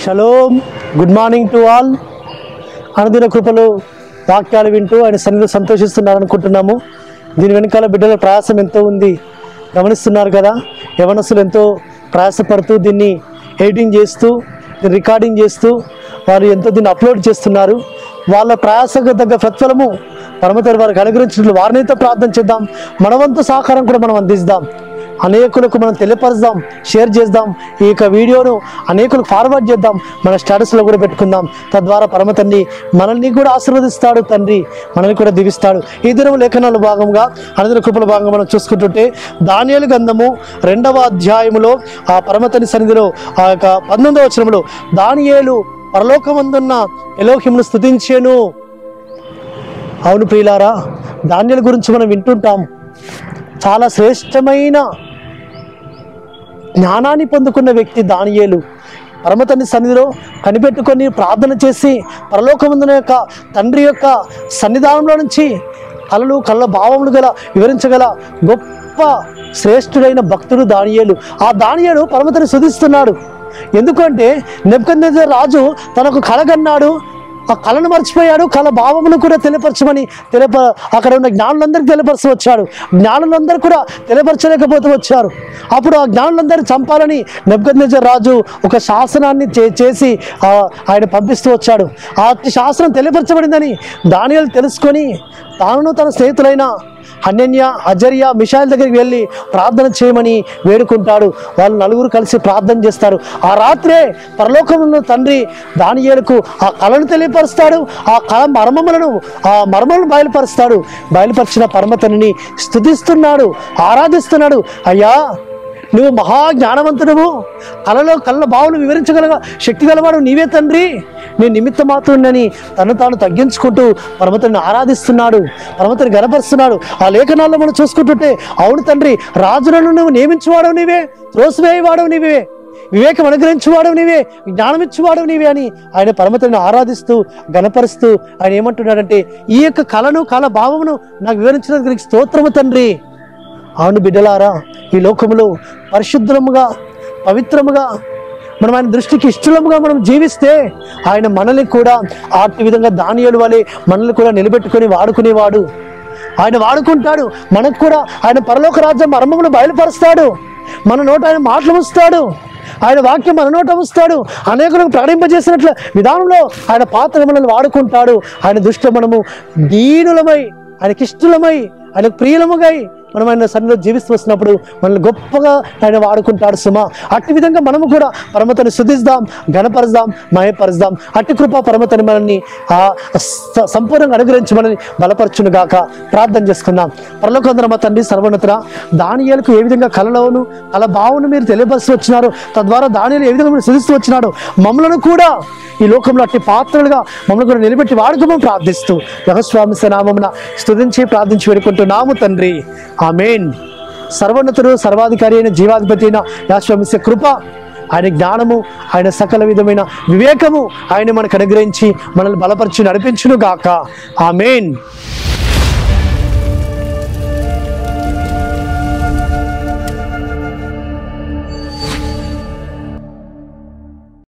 Shalom. Good morning to all. అనుదిన కృపలు వాక్యాలు వింటూ ఆయన సన్నిధిలో సంతోషిస్తున్నారనుకుంటున్నాము. దీని వెనకాల బిడ్డల ప్రయాసం ఎంతో ఉంది, గమనిస్తున్నారు కదా. యవనస్తులు ఎంతో ప్రయాసపడుతూ దీన్ని ఎడిటింగ్ చేస్తూ, దీన్ని రికార్డింగ్ చేస్తూ వారు ఎంతో దీన్ని అప్లోడ్ చేస్తున్నారు. వాళ్ళ ప్రయాసకు తగ్గ ప్రతిఫలము పరమతండ్రి వారికి అనుగ్రహించినట్లు వారినైతే ప్రార్థన చేద్దాం. మనవంతు సహకారం కూడా మనం అందిస్తాం. అనేకులకు మనం తెలియపరుద్దాం, షేర్ చేద్దాం. ఈ యొక్క వీడియోను అనేకులకు ఫార్వర్డ్ చేద్దాం, మన స్టేటస్లో కూడా పెట్టుకుందాం. తద్వారా పరమతండ్రి మనల్ని కూడా ఆశీర్వదిస్తాడు, తండ్రి మనల్ని కూడా దీవిస్తాడు. ఈ దినం లేఖనాల భాగంగా అనుదిన కృపల భాగంగా మనం చూసుకుంటుంటే దానియేలు గ్రంథము 2వ అధ్యాయములో ఆ పరమతండ్రి సన్నిధిలో ఆ యొక్క 19వ వచనంలో దానియేలు పరలోకమందున్న ఎలోహిమును స్తుతించెను. అవును ప్రియులారా, దానియేలు గురించి మనం వింటుంటాం. చాలా శ్రేష్టమైన జ్ఞానాన్ని పొందుకున్న వ్యక్తి దానియేలు. పరమతండ్రి సన్నిధిలో కనిపెట్టుకొని ప్రార్థన చేసి పరలోకమందున యొక్క తండ్రి యొక్క సన్నిధానంలో నుంచి కళ్ళ భావములు గల వివరించగల గొప్ప శ్రేష్ఠుడైన భక్తుడు దానియేలు. ఆ దానియేలు పరమతండ్రిని స్తుతిస్తున్నాడు. ఎందుకంటే నెబుకద్నెజర్ రాజు తనకు కలగన్నాడు, ఆ కళను మర్చిపోయాడు. కళ భావమును కూడా తెలియపరచమని అక్కడ ఉన్న జ్ఞానులందరికీ తెలియపరచ వచ్చాడు. జ్ఞానులందరూ కూడా తెలియపరచలేకపోతూ వచ్చారు. అప్పుడు ఆ జ్ఞానులందరూ చంపాలని నెబుకద్నెజర్ రాజు ఒక శాసనాన్ని చేసి ఆయన పంపిస్తూ వచ్చాడు. ఆ శాసనం తెలియపరచబడిందని దానియేలు తెలుసుకొని తాను తన స్నేహితులైన హనన్య, అజర్య, మిషాయిల్ దగ్గరికి వెళ్ళి ప్రార్థన చేయమని వేడుకుంటాడు. వాళ్ళు నలుగురు కలిసి ప్రార్థన చేస్తారు. ఆ రాత్రే పరలోకమున్న తండ్రి దానియేలుకు ఆ కళను తెలియపరుస్తాడు. ఆ కళ మర్మములను బయలుపరుస్తాడు. బయలుపరిచిన పరమతండ్రిని స్తుతిస్తున్నాడు, ఆరాధిస్తున్నాడు. అయ్యా, నువ్వు మహా జ్ఞానవంతుడువు, కళ్ళ భావను వివరించగలగా శక్తి గలవాడు నీవే తండ్రి, నేను నిమిత్త మాత్రుడని తను తాను తగ్గించుకుంటూ పరమతండ్రిని ఆరాధిస్తున్నాడు, పరమతండ్రిని గణపరుస్తున్నాడు. ఆ లేఖనాల్లో మనం చూసుకుంటుంటే అవును తండ్రి, రాజులను నువ్వు నియమించువాడవు నీవే, త్రోసివేయవాడవు నీవే, వివేకం అనుగ్రహించువాడవు నీవే, జ్ఞానం ఇచ్చువాడవు నీవే అని ఆయన పరమతండ్రిని ఆరాధిస్తూ గణపరుస్తూ ఆయన ఏమంటున్నాడంటే, ఈ యొక్క కళ భావమును నాకు వివరించినందుకు స్తోత్రము తండ్రి. అవును బిడ్డలారా, ఈ లోకములో పరిశుద్ధముగా పవిత్రముగా మనం ఆయన దృష్టికి ఇష్టముగా మనం జీవిస్తే ఆయన మనల్ని కూడా ఆ విధంగా దానియేలు వలె మనల్ని కూడా నిలబెట్టుకొని వాడుకునేవాడు. ఆయన వాడుకుంటాడు. మనకు కూడా ఆయన పరలోక రాజ్యం మర్మమును బయలుపరుస్తాడు. మన నోట ఆయన మాటలు ఉంచుతాడు. ఆయన వాక్యం మన నోట ఉంచుతాడు. అనేకులకు ప్రకటింపజేసినట్ల విధానంలో ఆయన పాత్ర మనల్ని వాడుకుంటాడు. ఆయన దృష్టిలో మనము దీనులమై, ఆయనకిష్టులమై, ఆయనకు ప్రియులముగై మనం ఆయన సన్నిధిలో జీవిస్తూ వస్తున్నప్పుడు మనల్ని గొప్పగా ఆయన వాడుకుంటాడు సుమా. అట్టి విధంగా మనము కూడా పరమతని స్తుతిద్దాం, ఘనపరుద్దాం, మహిమపరుద్దాం. అట్టి కృప పరమతని మనల్ని సంపూర్ణంగా అనుగ్రహించి మనల్ని బలపరచును గాక. ప్రార్థన చేసుకుందాం. పరలోకమందున మా తండ్రి సర్వోన్నతుడా, దానియేలుకు ఏ విధంగా కళ భావను మీరు తెలియపరుస్తూ వచ్చినారు, తద్వారా దానియేలు ఏ విధంగా మీరు స్తుతిస్తూ వచ్చినాడు, మమ్మలను కూడా ఈ లోకంలో అట్టి పాత్రలుగా మమ్మల్ని కూడా నిలబెట్టి వాడుకోమని ప్రార్థిస్తూ యెహోవా నామమున స్తుతించి ప్రార్థించి వేడుకుంటున్నాము తండ్రి. ఆమేన్. సర్వోన్నతుడు, సర్వాధికారి అయిన జీవాధిపతి అయిన యెహోవా కృప, ఆయన జ్ఞానము, ఆయన సకల విధమైన వివేకము ఆయన మనకు అనుగ్రహించి మనల్ని బలపరిచి నడిపించును గాక. ఆమేన్.